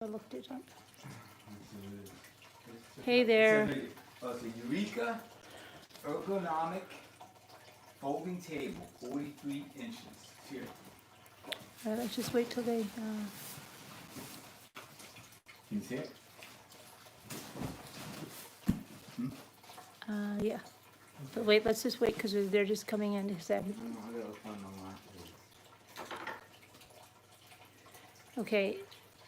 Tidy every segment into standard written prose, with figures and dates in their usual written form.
I looked it up. Hey there. It's a Eureka ergonomic folding table, 43 inches. Here. Let's just wait till they. Can you see it? Yeah. But wait, let's just wait because they're just coming in. Okay.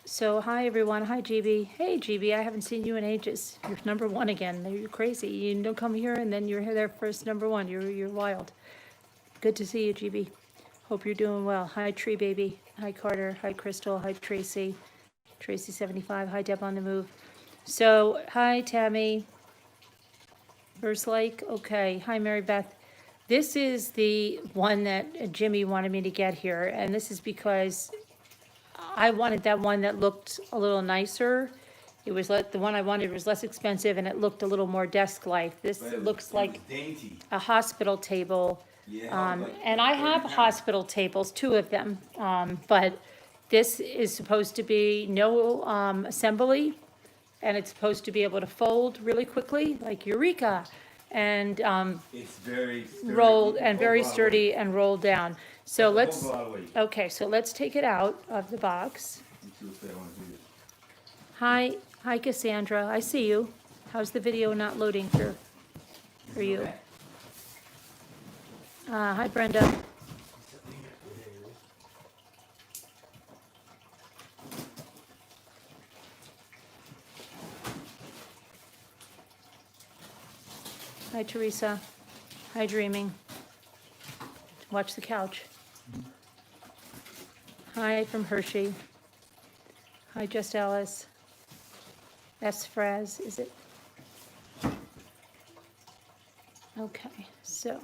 So hi everyone. Hi GB. Hey GB. I haven't seen you in ages. You're number one again. You're crazy. You don't come here and then you're there first number one. You're wild. Good to see you, GB. Hope you're doing well. Hi Tree Baby. Hi Carter. Hi Crystal. Hi Tracy. Tracy 75. Hi Deb on the move. So hi Tammy. First like, okay. Hi Mary Beth. This is the one that Jimmy wanted me to get here, and this is because I wanted that one that looked a little nicer. It was like the one I wanted was less expensive, and it looked a little more desk-like. This looks like dainty. a hospital table. Yeah, And I have hospital tables, 2 of them, but this is supposed to be no assembly, and it's supposed to be able to fold really quickly, like Eureka, and it's very sturdy. roll and very sturdy and roll down. So let's, Weight. okay, so let's take it out of the box. Let's see if they want to do this. Hi Cassandra, I see you. How's the video not loading for you? Okay. Hi Brenda. Hi Teresa. Hi Dreaming. Watch the couch. Hi from Hershey. Hi Just Alice. S. Fraz, is it? Okay, so.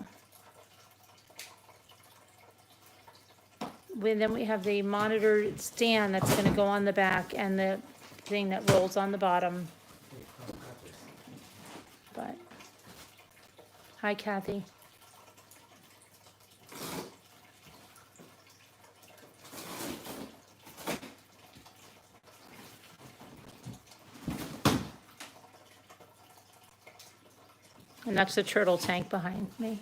Then we have the monitor stand that's gonna go on the back and the thing that rolls on the bottom. But, hi Kathy. And that's the turtle tank behind me.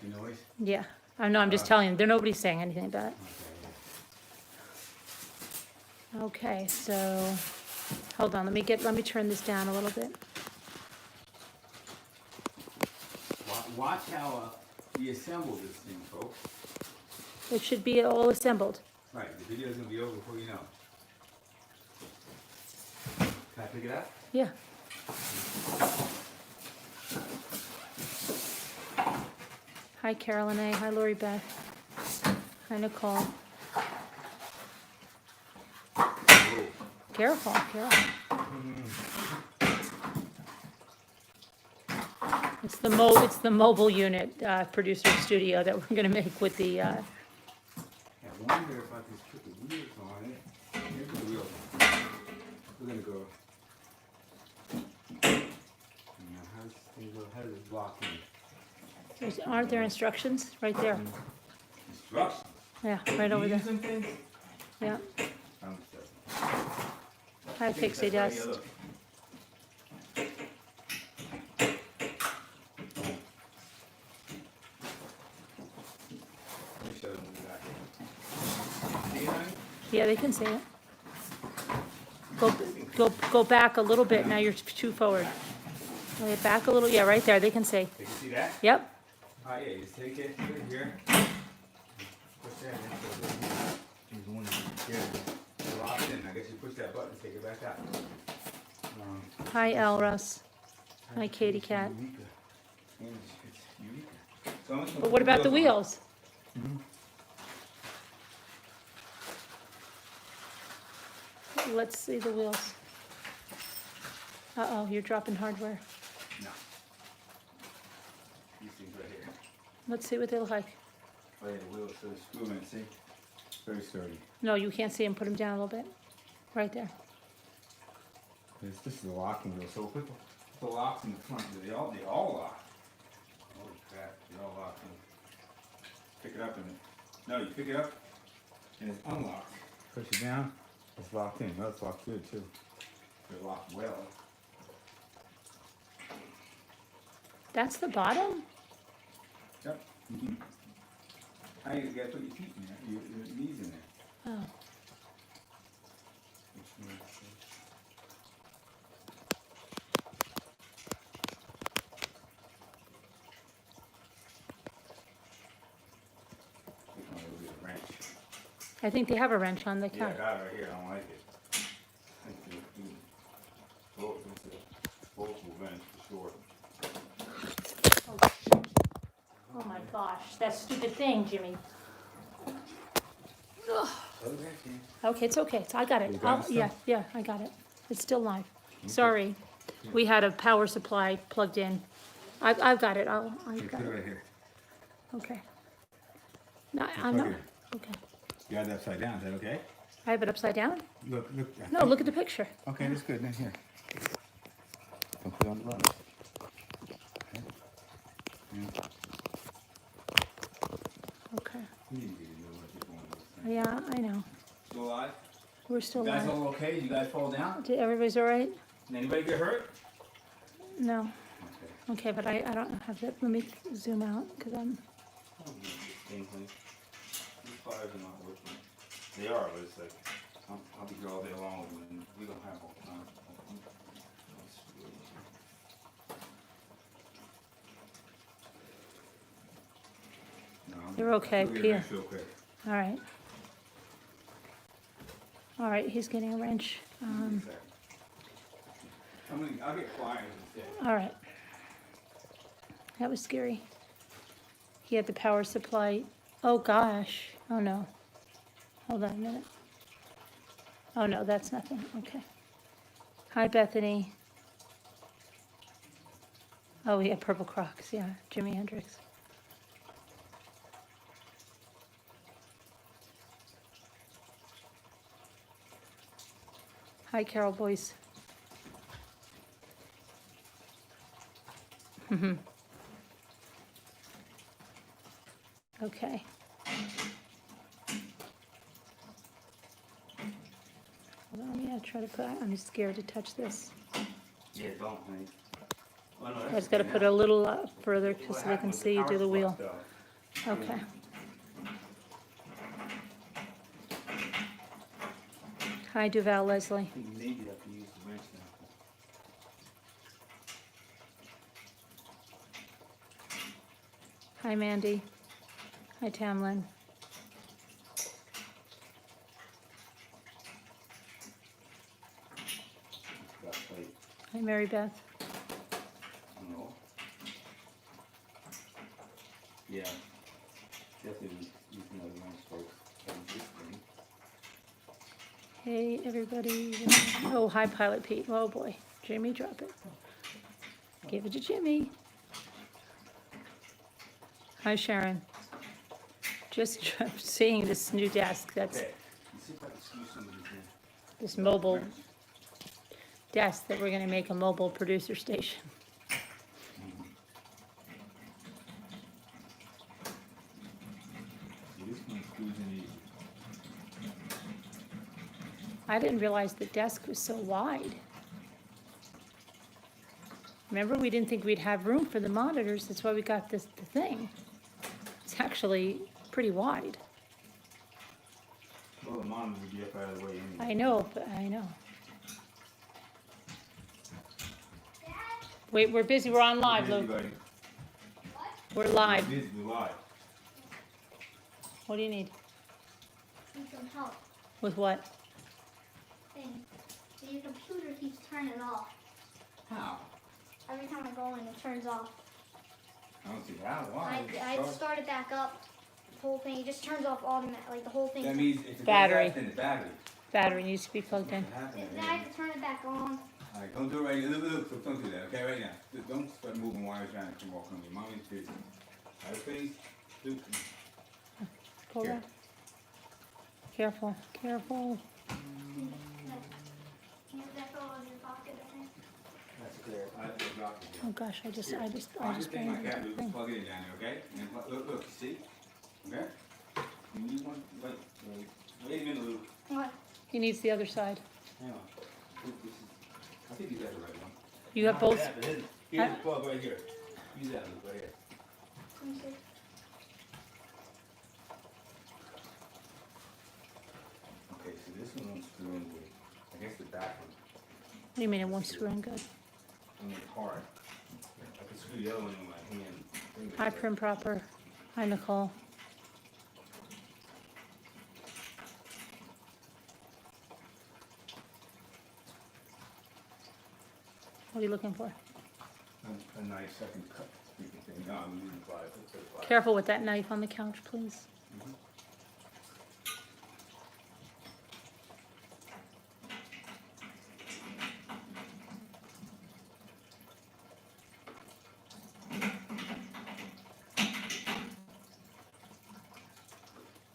The noise? Yeah, I know, I'm just telling you, nobody's saying anything about it. Okay, so, hold on, let me turn this down a little bit. Watch how we assemble this thing, folks. It should be all assembled. Right, the video's gonna be over before you know. Can I pick it up? Yeah. Hi Carolyn A, hi Lori Beth, hi Nicole. Careful, careful. It's the mobile unit, producer studio that we're gonna make with the, I wonder if I can put the wheels on it. Here's the wheels on. We're gonna go. Now, how does this thing go? How does it block in? aren't there instructions right there? Instructions? Yeah, right over there. Use some things? Yeah. I'm just- Hi Pixie Dust. Look. Let me show them what we got here. See it, honey? Yeah, they can see it. Go back a little bit, now you're too forward. Okay, back a little, yeah, right there, they can see. They can see that? Yep. Oh, yeah, you just take it here. Push that in. There's one here. It's locked in. I guess you push that button, take it back out. Hi Al Russ. Hi Katie Cat. But what about the wheels? Let's see the wheels. Uh-oh, you're dropping hardware. No. These things right here. Let's see what they look like. Oh yeah, the wheels, so the screw in, see? Very sturdy. No, you can't see them, put them down a little bit. Right there. This is the locking wheel, so put the locks in the front, they all lock. Holy crap, they all locked in. Pick it up and, no, you pick it up and it's unlocked. Push it down, It's locked in. No, it's locked good too. They're locked well. That's the bottom? Yep. How you gotta put your feet in there, your knees in there. Oh. I think they have a wrench on the Yeah, I couch. got it right here. I don't like it. Both will wrench for sure. Oh my gosh, that stupid thing, Jimmy. Ugh. Okay, it's okay. I got it. You got it still? Yeah, I got it. It's still live. Sorry, we had a power supply plugged in. I've got it. I've Put got it it. right here. Okay. No, I'm not. Plug it. Okay. You got it upside down. Is that okay? I have it upside down? Look. No, look at the picture. Okay, that's good. Then here. Don't put it on the bottom. Okay. Okay. You need to know what you're doing with this thing. Yeah, I know. Still alive? We're still You guys live. all okay? You guys fall down? Everybody's all right? Did anybody get hurt? No. Okay. Okay, but I don't have that. Let me zoom out because I'm. These fires are not working. They are, but it's like, I'll be here all day long and we don't have all the time. No, You're okay, we'll get Pia. it real quick. All right. All right, he's getting a wrench. I'll get flyers instead. All right. That was scary. He had the power supply. Oh gosh. Oh no. Hold on a minute. Oh no, that's nothing. Okay. Hi, Bethany. Oh, yeah, purple Crocs. Yeah, Jimi Hendrix. Hi, Carol Boyce. Okay. Hold on, yeah, try to put, I'm scared to touch this. Yeah, don't, honey. Oh, no, I just gotta put it a little further just so they can see you do the wheel. Okay. Hi, Duval Leslie. I think maybe I have to use the wrench now. Hi, Mandy. Hi, Tamlin. Got plate. Hi, Mary Beth. No. Yeah. Definitely use another wrench, folks. And this thing. Hey, everybody. Oh, hi, Pilot Pete. Oh, boy. Jimmy, drop it. Give it to Jimmy. Hi, Sharon. Just seeing this new desk. That's Okay. Let's see if I can squeeze some of these in. this mobile desk that we're going to make a mobile producer station. See, this one screws in easy. I didn't realize the desk was so wide. Remember, we didn't think we'd have room for the monitors. That's why we got the thing. It's actually pretty wide. Well, the monitor would be up out of the way anyway. I know, but I know. Wait, we're busy. We're on live, Busy, Luke. buddy. We're live. Busy, we're live. What do you need? Need some help. With what? Thing. Your computer keeps turning off. How? Every time I go in, it turns off. I don't see how. Why? I start it back up. The whole thing, it just turns off automatically. Like the whole thing. That means if it Battery. goes out, then the battery. Battery needs to be plugged in. What happened? Then I have to turn it back on. All right, don't do it right now. Look, don't do that, okay, right now. Don't start moving wires around and walk on me. Mommy's busy. All right, please? Luke. Pull Here. that. Careful, careful. That fell out of your pocket, I think. That's clear. I have to drop it Oh here. gosh, I just I'm just taking banged my into cat, the Luke, thing. plug it in down there, okay? And look, you see? Okay? You need one, wait a minute, Luke. He needs the other side. Hang on. I think you got the right one. You have both? Yeah, but here's the plug right here. Use that loop right here. Let me see. Okay, so this one won't screw in good. I guess the back one What do you mean it won't screw in good? on the hard. I can screw the other one in my hand. Hi, Prim Proper. Hi, Nicole. What are you looking for? A nice second cut speaker thing. No, I'm using pliers. Let's put a plier. Careful with that knife on the couch, please.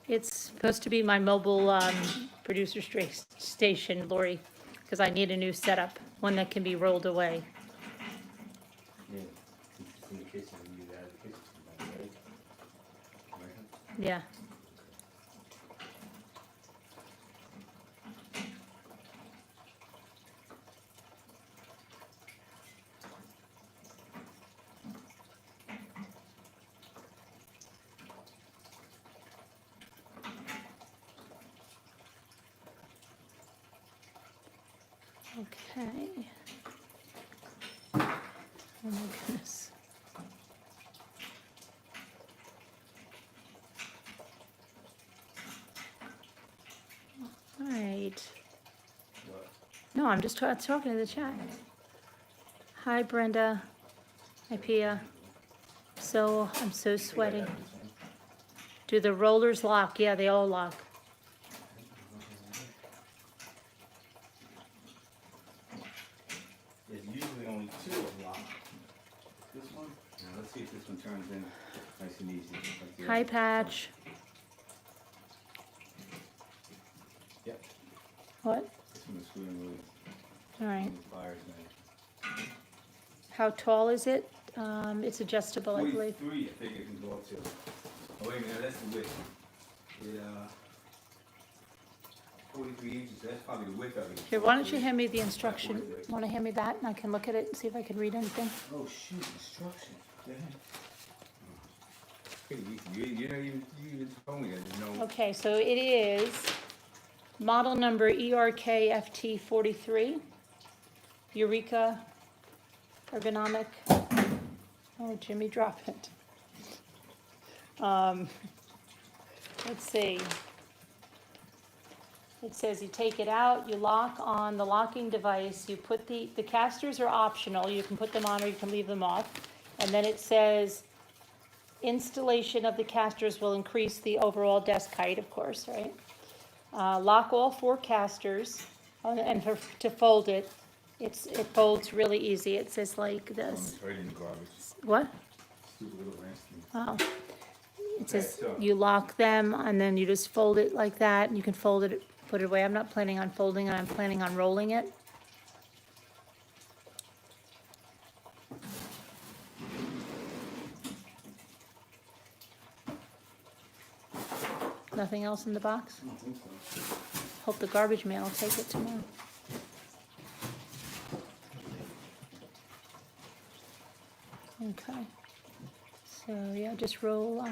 It's supposed to be my mobile producer station, Lori, because I need a new setup, one that can be rolled away. Yeah, it's in the kitchen. You use that as a kitchen sometimes, right? Right? Yeah. Okay. Oh my goodness. All right. What? No, I'm just talking to the chat. Hi, Brenda. Hi, Pia. So, I'm so sweaty. Do the rollers lock? Yeah, they all lock. There's usually only two of them locked. This one? Now let's see if this one turns in nice and easy. Like the Hi, other. Patch. Yep. What? This one is screwing loose. All right. And the pliers in. How tall is it? It's adjustable, I believe. 43, I think it can go up to. Oh, wait a minute, that's the width. It, 43 inches, that's probably the width of it. Here, why don't you hand me the instruction? Want to hand me that and I can look at it and see if I can read anything? Oh, shoot, instructions. You know, you even told me, I didn't know. Okay, so it is model number ERKFT 43, Eureka Ergonomic. Oh, Jimmy, drop it. Let's see. It says you take it out, you lock on the locking device, you put the casters are optional, you can put them on or you can leave them off. And then it says installation of the casters will increase the overall desk height, of course, right? Lock all 4 casters, and to fold it, it folds really easy. It says like this. It's right in the garbage. What? Stupid little wrench thing. Oh. It says so- you lock them and then you just fold it like that and you can fold it, put it away. I'm not planning on folding it, I'm planning on rolling it. Nothing else in the box? I don't think so. Hope the garbage man will take it tomorrow. Okay. So, yeah, just roll,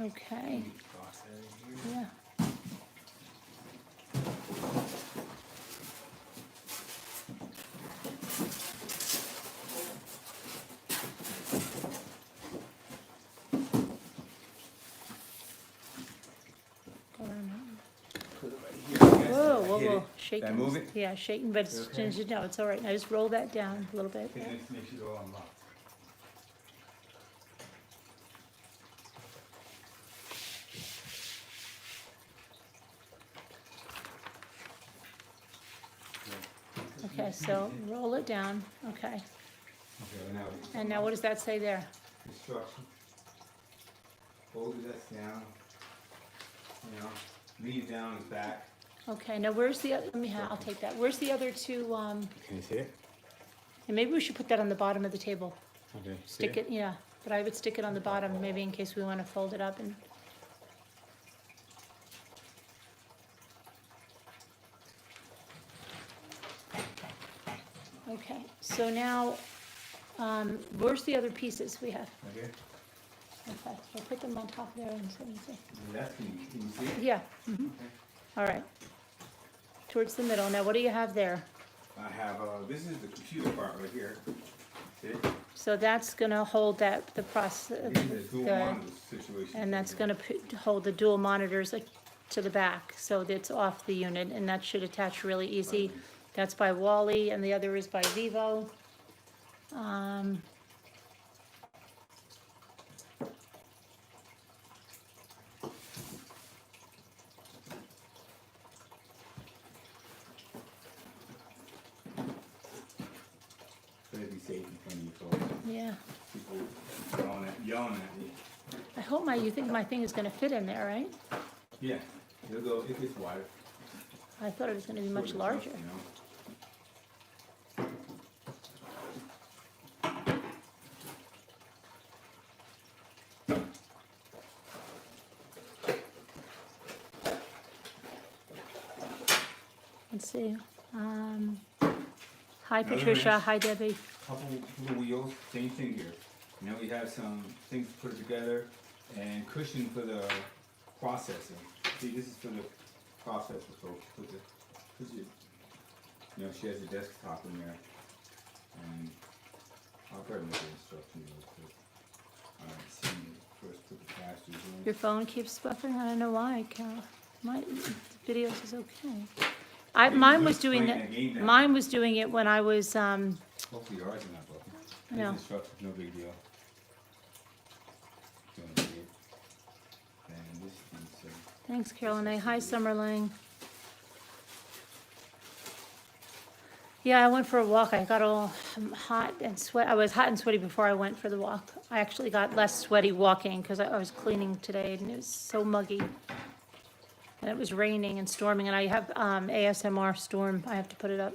okay, Toss that in here. yeah. Put it right here. Whoa, I whoa, hit whoa, it. shaking. Did I move it? Yeah, shaking, but it's, Okay. no, it's all right. Now just roll that down a little bit. Okay, let's make sure they're all unlocked. Okay, so roll it down, okay. Okay, now. And now what does that say there? Instruction. Fold this down. You know, leave down his back. Okay, now where's the, let me, I'll take that. Where's the other two, Can you see it? and maybe we should put that on the bottom of the table. Okay. Stick it, yeah, but I would stick it on the bottom, maybe in case we want to fold it up and. Okay, so now, where's the other pieces we have? Okay. Okay, so put them on top there and so you see. That's, can you see it? Yeah, mhm. Okay. All right. Towards the middle. Now, what do you have there? I have, this is the computer part right here. See it? So that's gonna hold that, the process, This is the dual monitor situation. and that's gonna hold the dual monitors like, to the back, so that it's off the unit, and that should attach really easy. That's by Wally, and the other is by Vivo. Better be safe in front of your phone. Yeah, People yelling at me. I hope you think my thing is gonna fit in there, right? Yeah, it'll go, it gets wide. I thought it was gonna be much Sort of larger. stuff, you know? Let's see. Hi Another Patricia, wrench. hi Debbie. Couple little wheels, same thing here. Now we have some things to put it together and cushion for the processing. See, this is for the processor, folks. Put the, cause you know, she has a desktop in there. And I'll probably make an instruction real quick. Alright, see, first put the pastures in. Your phone keeps buffering, I don't know why, Carol. My videos is okay. Mine was doing that, mine was doing it when I was, Hopefully yours is not broken. No. These instructions, no big deal. Doing it. And this piece, thanks Carolyn A. Hi Summer Lang. Yeah, I went for a walk. I got all hot and sweat. I was hot and sweaty before I went for the walk. I actually got less sweaty walking because I was cleaning today and it was so muggy. And it was raining and storming, and I have ASMR storm. I have to put it up.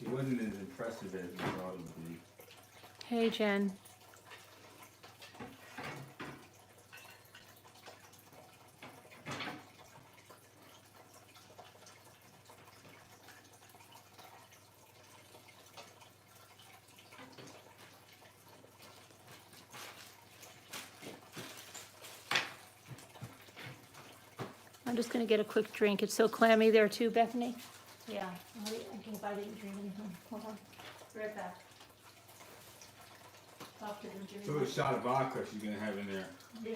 it wasn't as impressive as we thought it would be. Hey, Jen. I'm just gonna get a quick drink. It's so clammy there too, Bethany. Yeah, I think I didn't drink anything. Hold on. Be right back. Talk to them, Jimmy. So a shot of vodka she's gonna have in there. Yeah.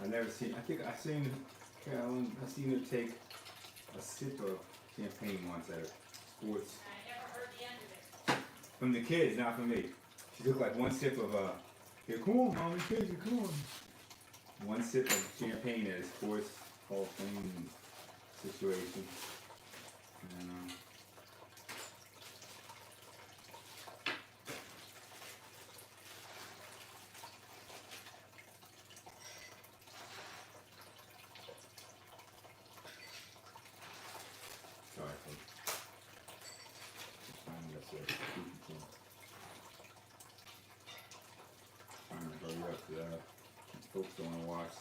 I never seen. I think I seen Carolyn. I seen her take a sip of champagne once at a sports. I never heard the end of it. From the kids, not from me. She took like one sip of here, come on, mommy, kids, come on. One sip of champagne at a sports hall of fame situation. And, sorry, folks. Trying to hurry up to folks don't want to watch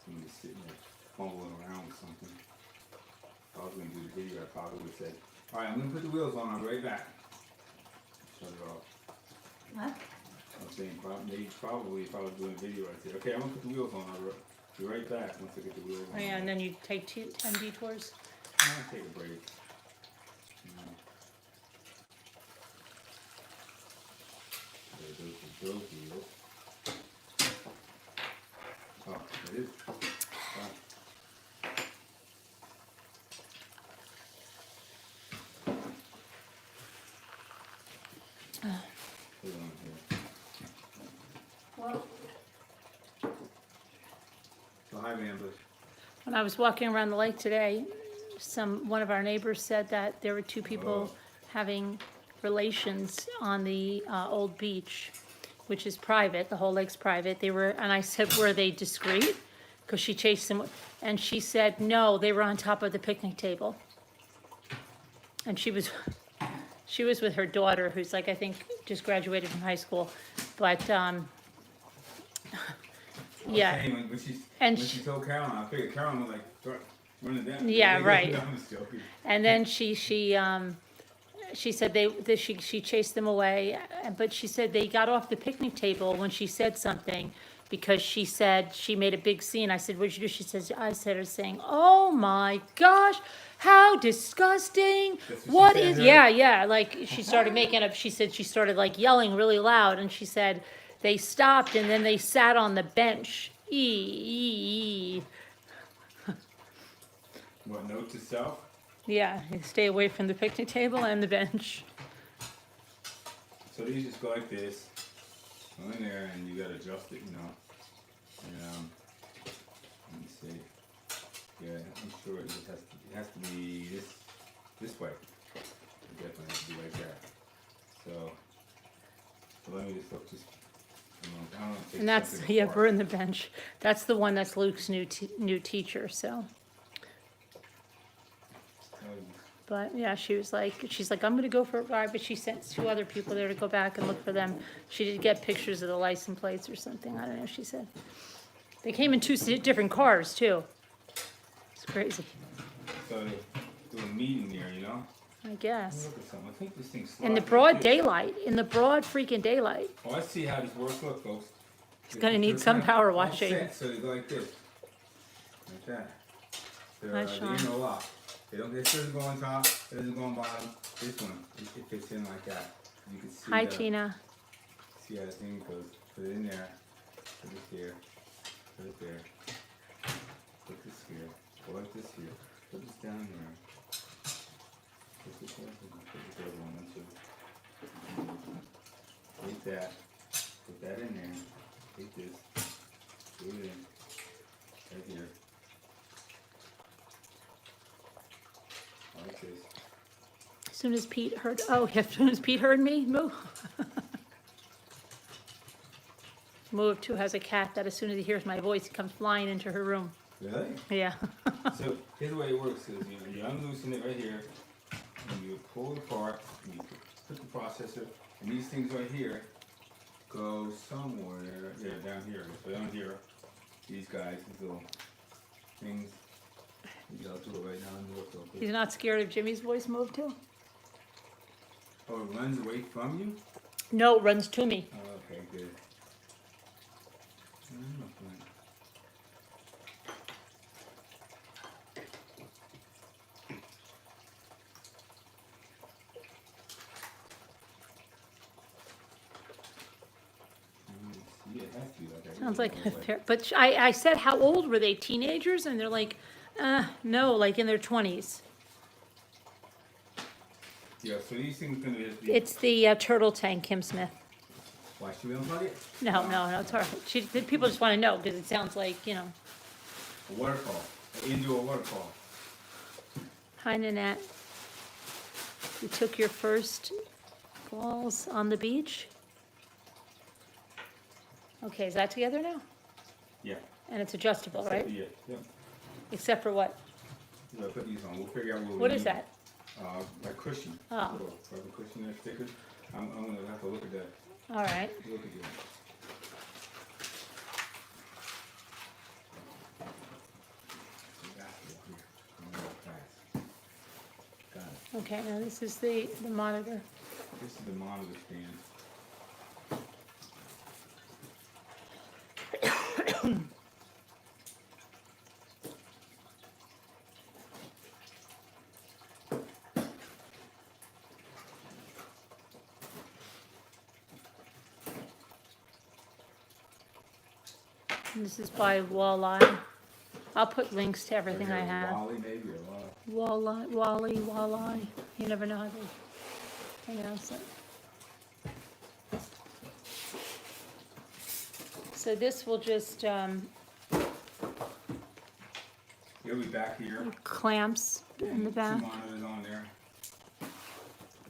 somebody sitting there fumbling around with something. If I was going to do the video, I probably would have said, alright, I'm going to put the wheels on, I'll be right back. Shut it off. What? I was saying, probably if I was doing a video, I'd say, okay, I'm going to put the wheels on, I'll be right back once I get the wheels on. Oh, yeah, and then you take 10 detours. I'll take a break. There goes the wheels. Oh, it is. Wow. Put it on here. Well, So hi, Amber. when I was walking around the lake today, one of our neighbors said that there were two people having relations on the old beach, which is private. The whole lake's private. And I said, were they discreet? Because she chased them, and she said, no, they were on top of the picnic table. And she was She was with her daughter, who's like, I think, just graduated from high school. But, yeah. Hey, when And she told Caroline, I figured Caroline would like start running down. Yeah, right. No, I'm just joking. And then she said she chased them away, but she said they got off the picnic table when she said something, because she said she made a big scene. I said, "What'd you do?" She says, "I said her saying, 'Oh my gosh, how disgusting! That's What she said is?'" to her? Yeah, yeah. Like she started making up. She said she started like yelling really loud, and she said they stopped and then they sat on the bench. Ee. What, note to self? Yeah, you stay away from the picnic table and the bench. So these just go like this, go in there, and you gotta adjust it, you know. And let me see. Yeah, I'm sure it has to be this way. It definitely has to be like that. So let me just look. I don't know, take And that's, something yeah, apart. burn the bench. That's the one that's Luke's new teacher, so. But, yeah, she's like, I'm gonna go for a ride, but she sent 2 other people there to go back and look for them. She did get pictures of the license plates or something, I don't know, she said. They came in 2 different cars, too. It's crazy, So do a meeting there, you know. I guess. Look at something. I think this thing's In the sloppy. broad Look. daylight, in the broad freaking daylight. Oh, I see how this works. Look, folks. It's gonna need some power washing. So you go like this, like that. They're Nice, the Sean. inner lock. This doesn't go on top. It doesn't go on bottom. This one, it fits in like that. You can see. Hi, Tina. See how the thing goes. Put it in there. Put it here. Put it there. Put this here. Go like this here. Put this down here. Put this there. Put this other one in too. Take that. Put that in there. Take this. Put it in. Right here. Like this. As soon as Pete heard, as soon as Pete heard me, move. Move too has a cat that as soon as he hears my voice, he comes flying into her room. Really? Yeah. So here's the way it works: is you unloosen it right here, and you pull it apart, and you put the processor, and these things right here go somewhere. Yeah, down here. So down here, these guys, these little things. I'll do it right now and look real quick. He's not scared of Jimmy's voice move too? Oh, it runs away from you? No, it runs to me. Oh, okay, good. Yeah, it has to be like that. Sounds like a pair, but I said, how old were they? Teenagers? And they're like, no, like in their 20s. Yeah, so these things gonna just be. It's the turtle tank, Kim Smith. Why should we unplug it? No, it's hard. People just want to know because it sounds like, A waterfall, an indoor waterfall. Hi, Nanette. You took your first balls on the beach? Okay, is that together now? Yeah. And it's adjustable, right? Yeah. Yep. Except for what? Yeah, put these on. We'll figure out what What we is need. that? Like cushion. Oh. Little rubber cushion and stickers. I'm gonna have to look at that. All right. Look at that. Got it. Okay, now this is the monitor. This is the monitor stand. And this is by Walleye. I'll put links to everything I have. Wally maybe or what? Walleye. You never know how to pronounce it. So this will just You'll be back here. clamps in the back. Two monitors on there. I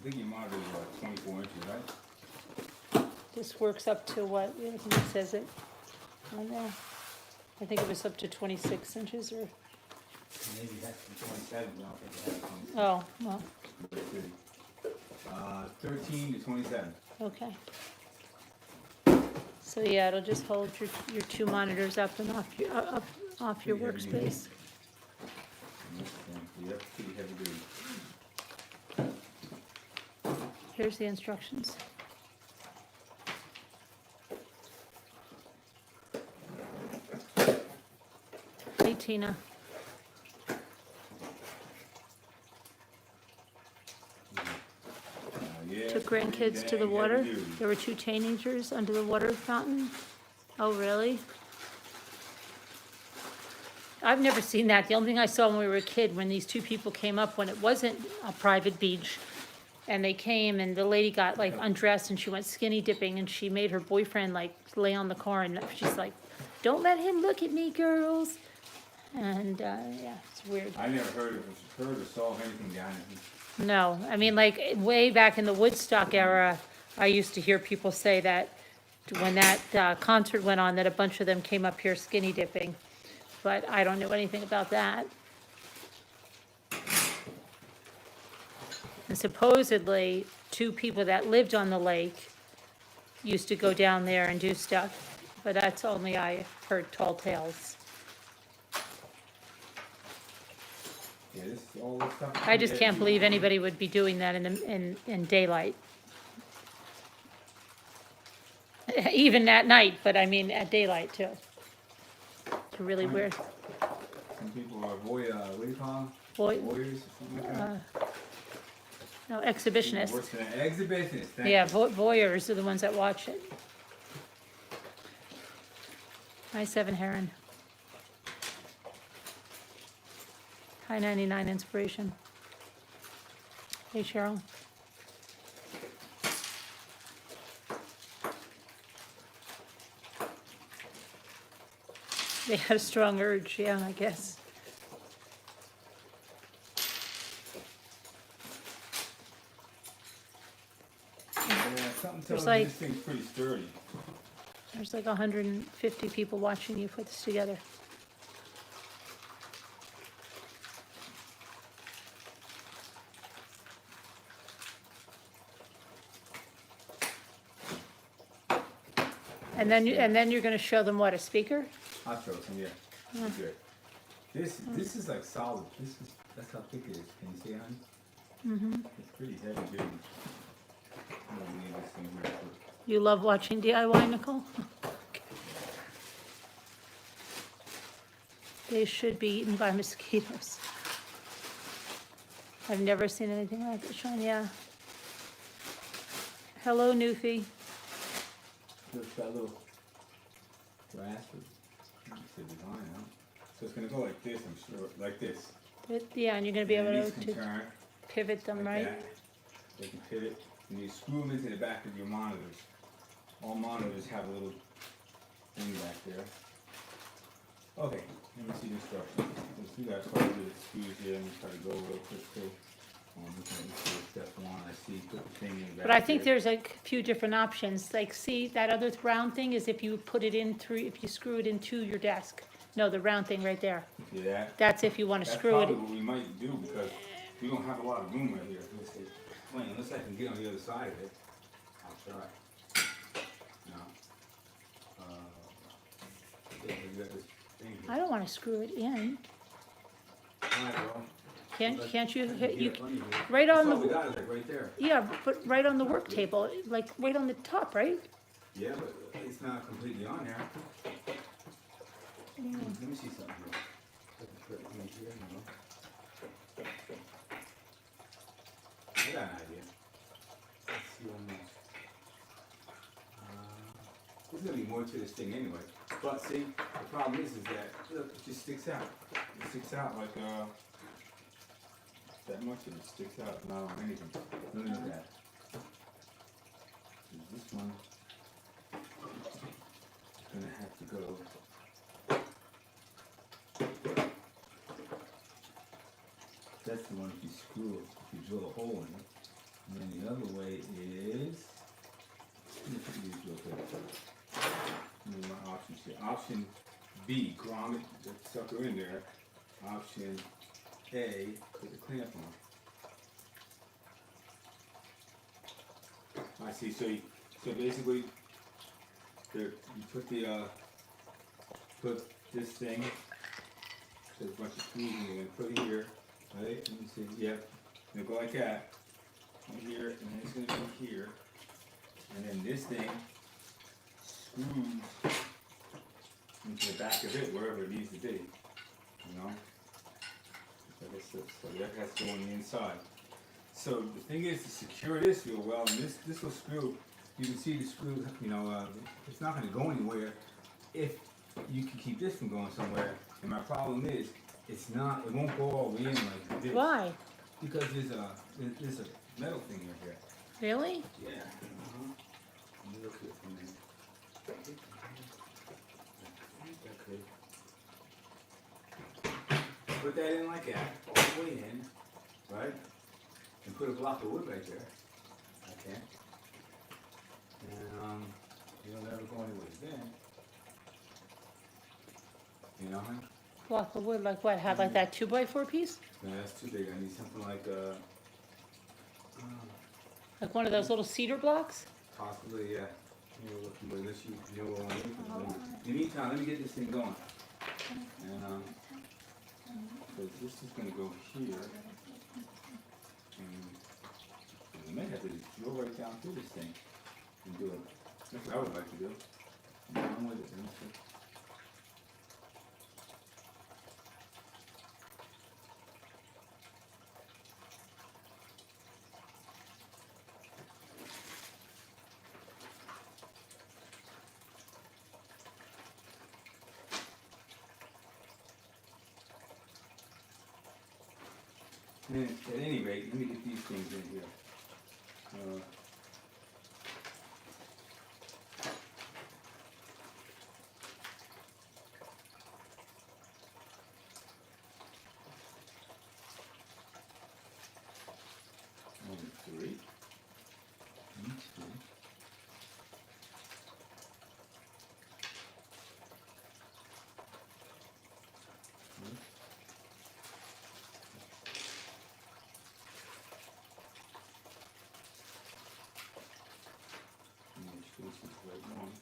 think your monitor is like 24 inches, right? This works up to what? I think it says it on there. I think it was up to 26 inches or, Maybe that's 27. I don't think it has 27. oh, well, 13 to 27. Okay. So yeah, it'll just hold your two monitors up and off your Pretty heavy duty. workspace. Yep, pretty heavy duty. Here's the instructions. Hey, Tina. Yeah, Took pretty grandkids to the dang water. heavy duty. There were two teenagers under the water fountain. Oh, really? I've never seen that. The only thing I saw when we were a kid, when these two people came up, when it wasn't a private beach, and they came and the lady got like undressed and she went skinny dipping and she made her boyfriend like lay on the car and she's like, "Don't let him look at me, girls." And yeah, it's weird. I never heard or saw anything down there. No, I mean, like, way back in the Woodstock era, I used to hear people say that when that concert went on, that a bunch of them came up here skinny dipping, but I don't know anything about that. And supposedly, two people that lived on the lake used to go down there and do stuff, but that's only I heard tall tales. Yeah, this all this stuff. I just can't believe anybody would be doing that in daylight. Even at night, but I mean at daylight too. It's really weird. Some people are what do you call them? Voyeurs or something like that? No, People exhibitionists. worse than an exhibitionist. Thank Yeah, you. voyeurs are the ones that watch it. Hi, Seven Heron. Hi, 99 Inspiration. Hey, Cheryl. They had a strong urge, yeah, I guess. Yeah, something tells me like- this thing's pretty sturdy. There's like 150 people watching you put this together. And then you're gonna show them what, a speaker? I'll show some, yeah. Good. This is like solid. That's how thick it is. Can you see, honey? Mm-hmm. It's pretty heavy duty. I don't need this thing here. You love watching DIY, Nicole? They should be eaten by mosquitoes. I've never seen anything like it, Sean, yeah. Hello, Newfie. Just that little rasp. It's the design, huh? So it's gonna go like this, I'm sure, like this. Yeah, and you're gonna be And able these can to turn pivot them, like right? that. They can pivot, and you screw them into the back of your monitors. All monitors have a little thing back there. Okay, let me see the instructions. Let's do that part of the screws here, and try to go real quick too. Step one, I see, put the thing in the back. But I think there. there's a few different options, like, see, that other round thing is if you put it in through, if you screw it into your desk. No, the round thing right there. See that? That's if you wanna That's screw it. probably what we might do, because we don't have a lot of room right here. Let's see. Wait, unless I can get on the other side of it. I'll try. No. Yeah, we got this thing here. I don't wanna screw it in. Alright, well, Can't you, let me you, get it, let me get it. right That's on all we the, got is like right there. yeah, but right on the work table, like, right on the top, right? Yeah, but it's not completely on there. Let me see something here. Let me put it in here, no. I got an idea. Let's see on this. There's gonna be more to this thing anyway. But see, the problem is that, look, it just sticks out. It sticks out like, that much of it sticks out, not on anything. None of that. This one is gonna have to go. That's the one if you screw it, if you drill a hole in it. And then the other way is, let me put these real quick. Let me my options here. Option B, grommet the sucker in there. Option A, put the clamp on. I see. So basically, you put this thing. There's a bunch of screws and you're gonna put it here, right? Let me see. Yep. It'll go like that. Right here, and then it's gonna go here, and then this thing screws into the back of it, wherever it needs to be. You know. So that has to go on the inside. So the thing is to secure this real well, and this will screw. You can see the screw. You know, it's not going to go anywhere if you can keep this from going somewhere. And my problem is, it won't go all the way in like this. Why? Because there's a metal thing right here. Really? Yeah. Let me look at it for a minute. Okay. Put that in like that, all the way in, right? And put a block of wood right there. Okay. And you'll never go anywhere then. You know, honey? Block of wood, like what? Have like that 2x4 piece? No, that's too big. I need something like Like one of those little cedar blocks? possibly, yeah. You know, looking for this, you know what I need. In the meantime, let me get this thing going. And so this is gonna go here. And we may have to go right down through this thing and do it. That's what I would like to do. I'm with it. Let me see. And at any rate, let me get these things in here. 3. 1, 2. This is the right one.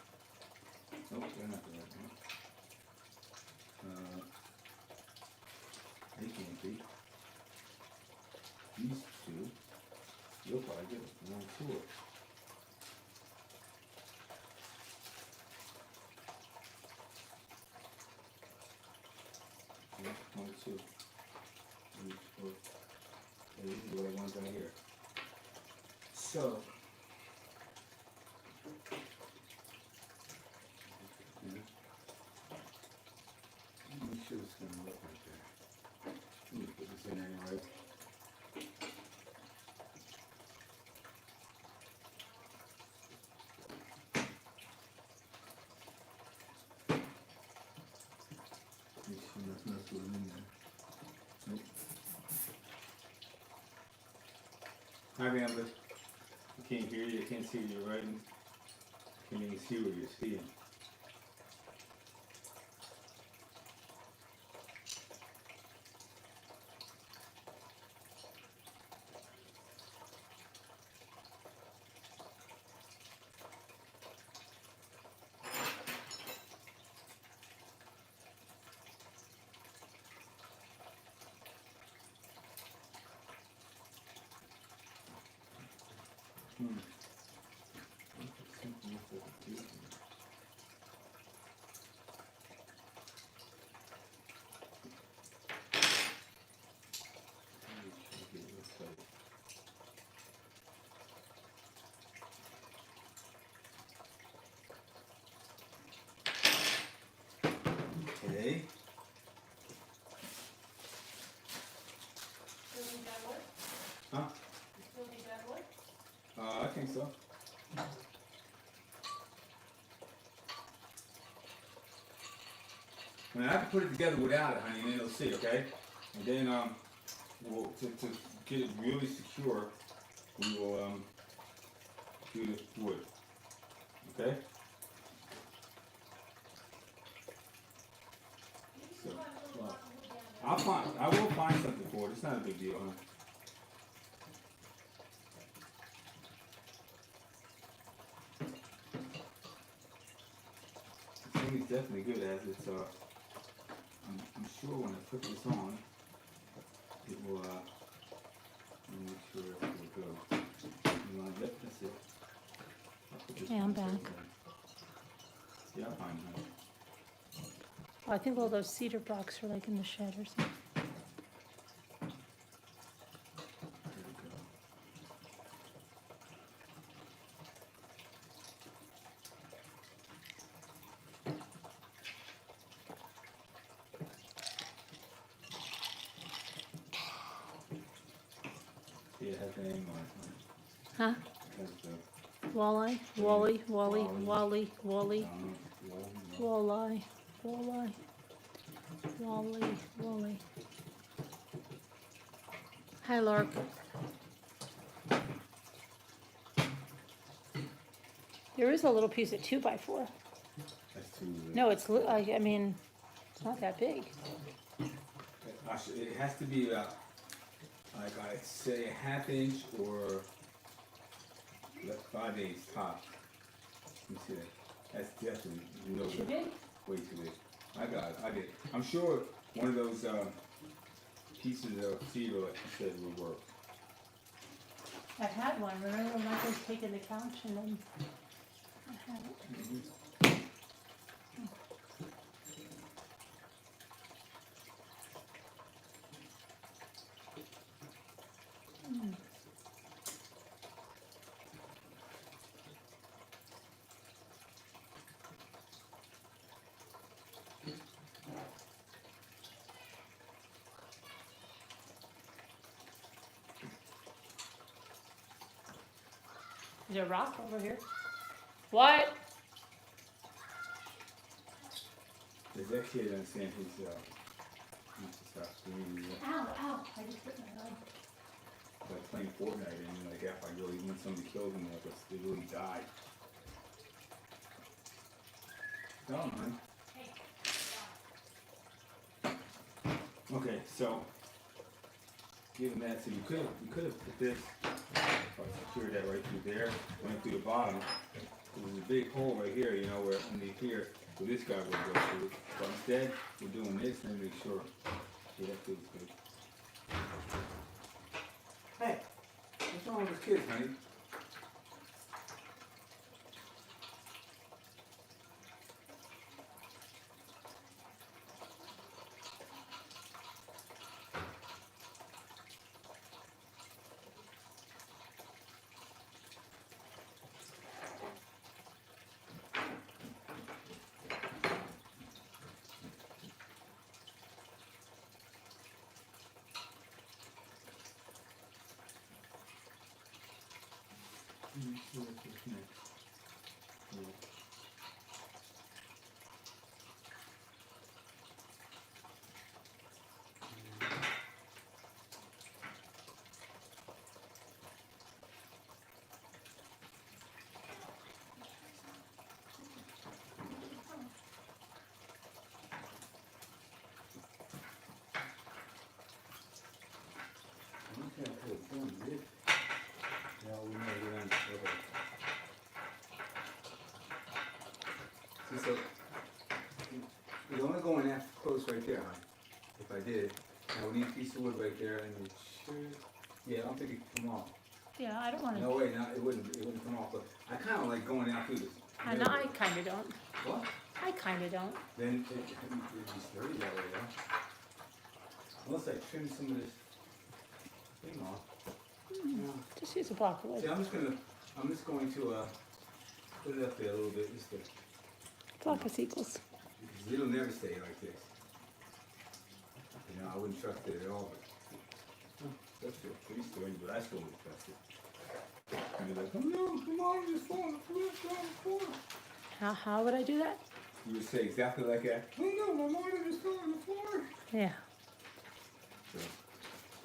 Nope, they're not the right one. They can't be. These two, you'll probably get one tour. Yeah, 1, 2. 3, 4. These are the right ones right here. So, let me sure it's gonna look right there. Let me put this in anyway. Make sure nothing else goes in there. Nope. Hi, Amber. I can't hear you. I can't see what you're writing. I can't even see what you're seeing. Okay. Huh? I think so. I mean, I can put it together without it, honey, and then you'll see, okay? And then, we'll, to get it really secure, we will, do the wood, okay? So, well, I will find something for it. It's not a big deal, huh? Jimmy's definitely good as it's I'm sure when I put this on, it will let me make sure it will go. You want to lift this up? I'll put this Yeah, I'm one back. right there. Yeah, I'm fine. Huh? Oh, I think all those cedar blocks are like in the shed or something. There we go. Yeah, it has the name on it. Huh? It has the, Walleye, Wally, Wally, Wally, Wally, Walleye, Walleye, Wally, Wally. Hi, Lark. There is a little piece of 2x4. That's too. No, it's, I mean, it's not that big. It has to be about, like I'd say, a half inch or like 5/8 top. Let me see that. That's definitely Too big? way too big. I got it. I get it. I'm sure one of those pieces of cedar, like you said, would work. I've had one. Remember when Michael's taking the couch and then I had it. Mm-hmm. Is there a rock over here? What? There's that kid understand his stuff. Ow, ow. I just hit my leg. Like playing Fortnite and like if I really when somebody kills them, like they really die. Go on, man. Okay, so given that, so you could have put this, secured that right through there, went through the bottom. There's a big hole right here, you know, where underneath here, where this guy would go through. But instead, we're doing this and make sure that feels good. Hey, what's wrong with this kid, honey? Let me see what's next. Yeah. Okay, cool. Feeling good. Now we know we're on the See, so it's only going that close right there, huh? If I did it. Now we need a piece of wood right there, and it should. Yeah, I don't think it can come off. Yeah, I don't want to. No way, no, it wouldn't come off. But I kind of like going out through this. No, I kind of don't. What? I kind of don't. Then it'd be sturdy that way, though. Unless I trim some of this thing off. Yeah. Just use a block of See, wood. I'm just going to put it up there a little bit, just to, Block us equals. because it'll never stay like this. You know, I wouldn't trust it at all, but that's still pretty sturdy, but I still wouldn't trust it. And you're like, oh no, come on, just fall on the floor, fall on the floor. How would I do that? You would say exactly like that. Oh no, my monitor just fell on the floor. Yeah. So,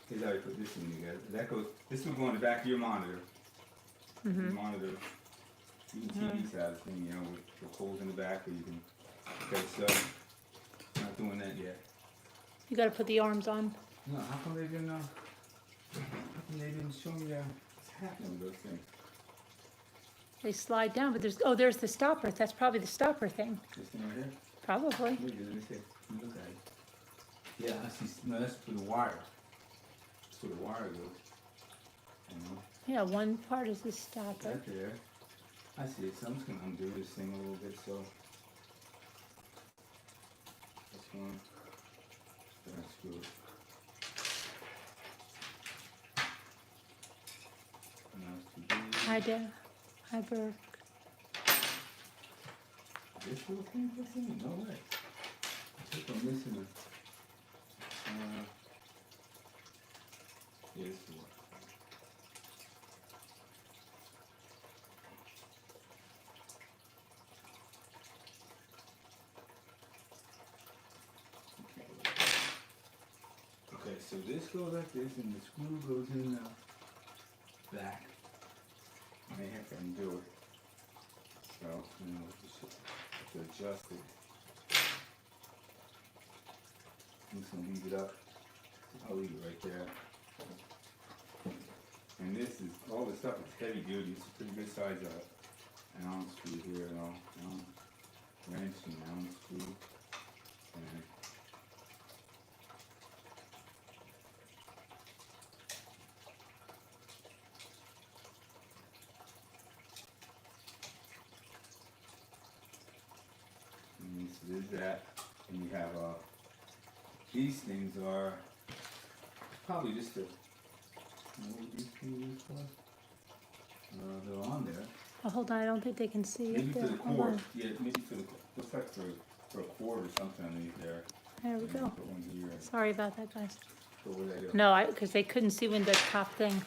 here's how you put this in, you guys. That goes. This will go in the back of your monitor. Your monitor. You can TV size thing, you know, with holes in the back, or you can. Okay, so not doing that yet. You got to put the arms on. No, how come they didn't? How come they didn't show me what's happening with those things? They slide down, but there's the stopper. That's probably the stopper thing. This thing right here? Probably. Let me see. Let me look at it. Yeah, I see, no, that's for the wire. That's where the wire goes. You know, Yeah, one part is the stopper. right there. I see it, so I'm just gonna undo this thing a little bit, so. This one. Then I screw it. Now it's too big. Hi, Deb. Hi, Burke. This little thing fits in? No way. I think I'm missing it. Yeah, this is what. Okay, so this goes like this, and the screw goes in the back. I may have to undo it. So, you know, just have to adjust it. I'm just gonna leave it up. I'll leave it right there. And this is, all the stuff is heavy duty. It's a pretty good size Allen screw here, and Allen wrench and Allen screw. And so there's that, and you have these things are probably just a, what would these things used for? They're on there. Oh, hold on, I don't think they can see Maybe it for there. the Hold cord. on. Yeah, maybe for the, looks like for a cord or something underneath there. There we And go. put one here. Sorry about that, guys. Put where they go. No, because they couldn't see when the top thing.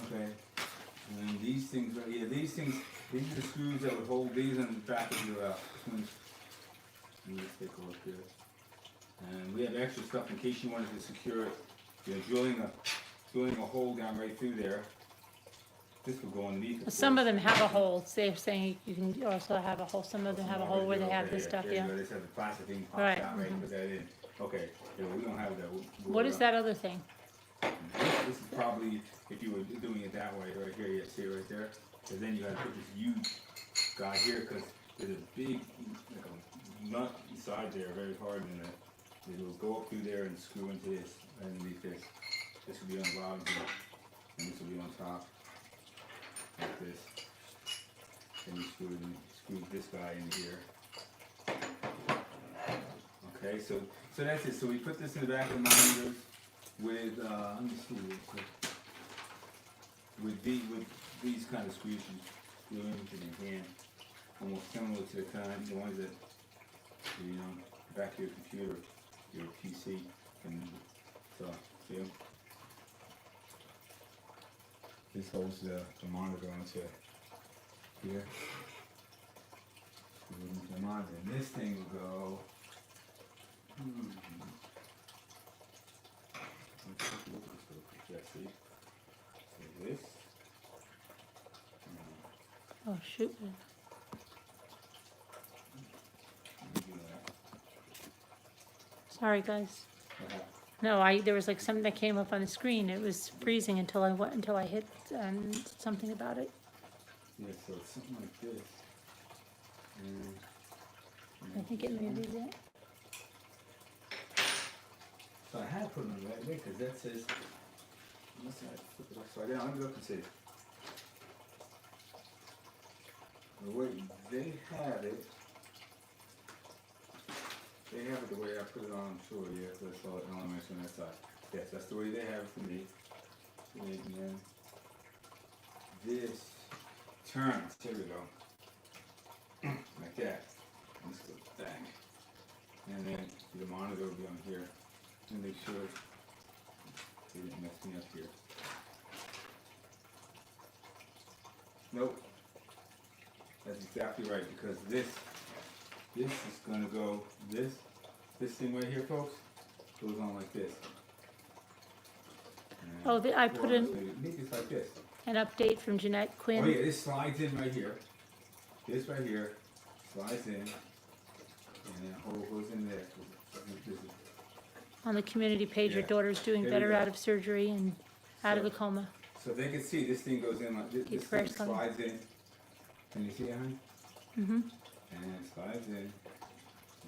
Okay. And then these things, yeah, these things, these are the screws that would hold these on the back of your swing. Let me just take a look here. And we have extra stuff in case you wanted to secure it. You're drilling a hole down right through there. This will go underneath it. Some of them have a hole. They're saying you can also have a hole. Some of them have a hole where they have this stuff, yeah. They just have the plastic thing pops Right, out, right, put that in. Okay, yeah, we don't have that. What is that other thing? This is probably, if you were doing it that way, right here, you see it right there? Because then you gotta put this huge guy here, because there's a big, like a nut inside there, very hard, and it will go up through there and screw into this, underneath this. This will be on the bottom here, and this will be on top, like this. Then you screw this guy in here. Okay, so that's it. So we put this in the back of the monitors with, let me see real quick. With these kind of screws, you do anything in your hand, almost similar to the ones that, you know, back of your computer, your PC, and so, see them? This holds the monitor onto here. Screw it into the monitor, and this thing will go. Yeah, see? So this. Oh, shoot. Let me do that. Sorry, guys. What happened? No, there was like something that came up on the screen. It was freezing until I hit something about it. Yeah, so it's something like this. I think it may be that. So I had put them in the right way because that says, unless I flip it upside down, let me look and see. The way they have it the way I put it on, I'm sure, yeah, so I saw it on that side. Yes, that's the way they have it for me. And then this turns, here we go. Like that. And this goes bang. And then the monitor will be on here. And make sure they didn't mess me up here. Nope. That's exactly right, because this is gonna go, this thing right here, folks, goes on like this. And Oh, I put in maybe it's like this. an update from Jeanette Quinn. Oh yeah, this slides in right here. This right here slides in, and then a hole goes in there. This is- On the community page, your Yeah. daughter's doing There we better go. out of surgery and out of So- a coma. So they can see this thing goes in like this Keep thing prayers coming. slides in, Can you see it, honey? Mm-hmm. And it slides in.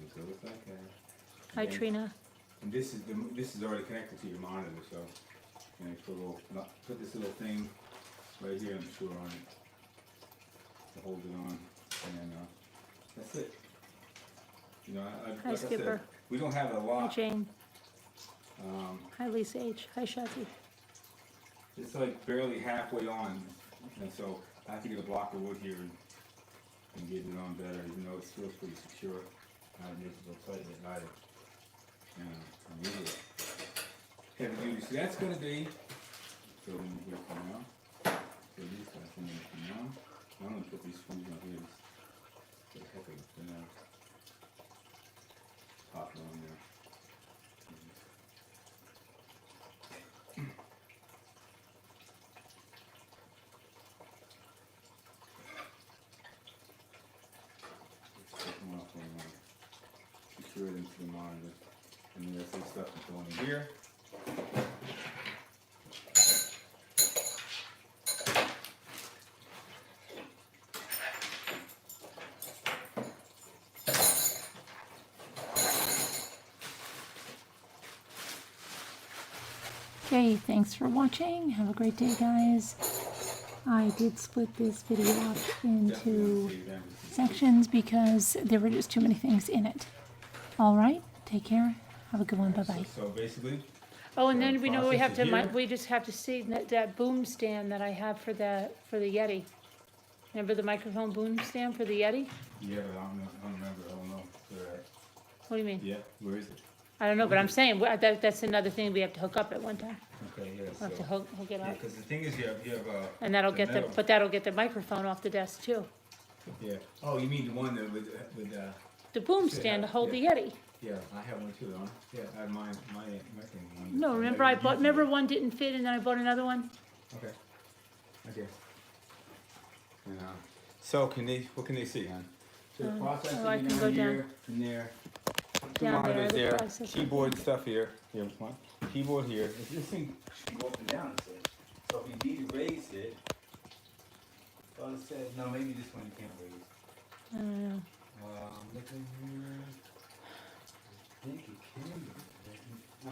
It goes like that. Hi, And then- Trina. And this is already connected to your monitor, so you know, put this little thing right here, I'm sure, on it to hold it on, and that's it. You know, Hi, like I Skipper. said, we don't have a Hi, lot. Jane. Hi, Lisa H. Hi, Shazzy. It's like barely halfway on, and so I have to get a block of wood here and get it on better, even though it feels pretty secure. I don't need to go tighten it either. I'm really heavy duty. So that's going to be, so then here for now. So these guys in there for now. I'm going to put these screws on here. Just get a heck of it for now. Pop it on there. Just take them off and secure it into the monitor. And then there's some stuff that's going in here. Okay, thanks for watching. Have a great day, guys. I did split this video up into sections because there were just too many things in it. All right, take care. Have a good one. Bye-bye. So basically, Oh, and then we know we have to, process it here. we just have to see that boom stand that I have for the Yeti. Remember the microphone boom stand for the Yeti? yeah, but I don't remember. I don't know. What do you mean? Yeah, where is it? I don't know, but I'm saying, that's another thing we have to hook up at one time. Okay, yeah. We'll have to hook it Yeah, up. because the thing is, you have And that'll the get metal. but that'll get the microphone off the desk too. Yeah. Oh, you mean the one that with The boom Should stand to have, hold the yeah. Yeti. yeah, I have one too, huh? Yeah, I have my thing. One No, that- remember that you remember use. one didn't fit and then I bought another one? Okay. Okay. And, so what can they see, hon? So the processor I you can know, go here down. and there. Two Down there, monitors the there, processor. keyboard stuff here. Here, one. Keyboard here. This thing should go up and down, it says. So if you need to raise it, well, it says, no, maybe this one you can't raise. I don't know. Looking here. I think you can. No,